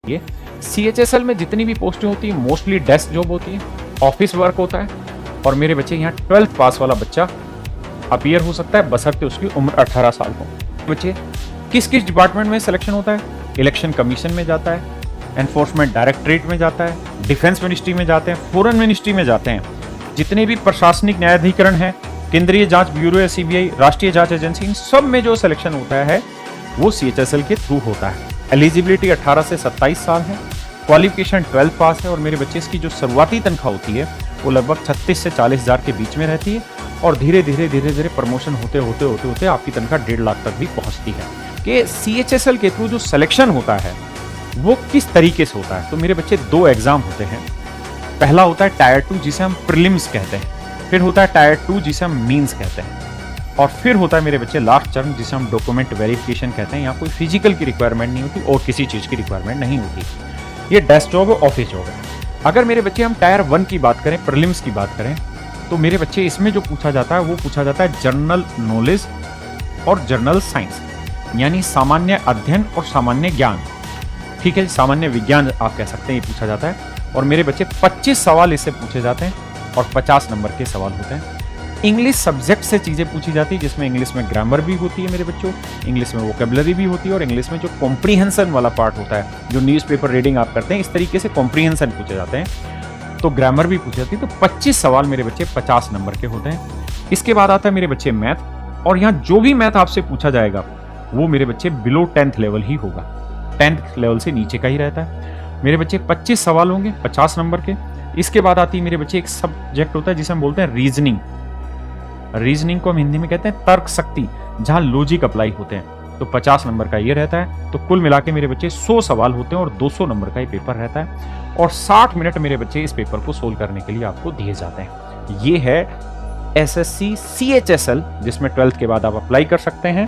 ये CHSL में जितनी भी पोस्टें होती हैं मोस्टली डेस्क जॉब होती है, ऑफिस वर्क होता है। और मेरे बच्चे यहाँ 12th पास वाला बच्चा अपीयर हो सकता है बशर्ते उसकी उम्र 18 साल हो। बच्चे किस किस डिपार्टमेंट में सिलेक्शन होता है? इलेक्शन कमीशन में जाता है, एनफोर्समेंट डायरेक्टरेट में जाता है, डिफेंस मिनिस्ट्री में जाते हैं, फॉरेन मिनिस्ट्री में जाते हैं। जितने भी प्रशासनिक न्यायाधिकरण है, केंद्रीय जांच ब्यूरो या CBI, राष्ट्रीय जांच एजेंसी, इन सब में जो सिलेक्शन होता है वो CHSL के थ्रू होता है। एलिजिबिलिटी 18 से 27 साल है, क्वालिफिकेशन 12th पास है और मेरे बच्चे इसकी जो शुरुआती तनख्वाह होती है वो लगभग 36 से 40 हज़ार के बीच में रहती है और धीरे धीरे प्रमोशन होते आपकी तनख्वाह 1.5 लाख तक भी पहुंचती है। कि CHSL के थ्रू जो सिलेक्शन होता है वो किस तरीके से होता है? तो मेरे बच्चे 2 एग्जाम होते हैं। पहला होता है टायर 2 जिसे हम प्रीलिम्स कहते हैं, फिर होता है टायर 2 जिसे हम मीन्स कहते हैं, और फिर होता है मेरे बच्चे लास्ट चरण जिसे हम डॉक्यूमेंट वेरिफिकेशन कहते हैं। यहाँ कोई फिजिकल की रिक्वायरमेंट नहीं होती और किसी चीज़ की रिक्वायरमेंट नहीं होती। ये डेस्क जॉब है, ऑफिस जॉब है। अगर मेरे बच्चे हम टायर 1 की बात करें, प्रीलिम्स की बात करें, तो मेरे बच्चे इसमें जो पूछा जाता है वो पूछा जाता है जनरल नॉलेज और जनरल साइंस, यानी सामान्य अध्ययन और सामान्य ज्ञान। ठीक है, सामान्य विज्ञान आप कह सकते हैं, ये पूछा जाता है। और मेरे बच्चे 25 सवाल इससे पूछे जाते हैं और 50 नंबर के सवाल होते हैं। इंग्लिश सब्जेक्ट से चीज़ें पूछी जाती है जिसमें इंग्लिश में ग्रामर भी होती है मेरे बच्चों, इंग्लिश में वोकेबलरी भी होती है और इंग्लिश में जो कॉम्प्रीहेंशन वाला पार्ट होता है, जो न्यूज़पेपर रीडिंग आप करते हैं, इस तरीके से कॉम्प्रीहेंशन पूछे जाते हैं। तो ग्रामर भी पूछी जाती है। तो 25 सवाल मेरे बच्चे 50 नंबर के होते हैं। इसके बाद आता है मेरे बच्चे मैथ, और यहाँ जो भी मैथ आपसे पूछा जाएगा वो मेरे बच्चे बिलो 10th लेवल ही होगा, 10th लेवल से नीचे का ही रहता है। मेरे बच्चे 25 सवाल होंगे 50 नंबर के। इसके बाद आती है मेरे बच्चे एक सब्जेक्ट होता है जिसे हम बोलते हैं रीजनिंग। रीजनिंग को हम हिंदी में कहते हैं तर्क शक्ति, जहां लॉजिक अप्लाई होते हैं। तो 50 नंबर का ये रहता है। तो कुल मिला के मेरे बच्चे 100 सवाल होते हैं और 200 नंबर का ये पेपर रहता है और 60 मिनट मेरे बच्चे इस पेपर को सोल्व करने के लिए आपको दिए जाते हैं। ये है SSC CHSL जिसमें 12th के बाद आप अप्लाई कर सकते हैं।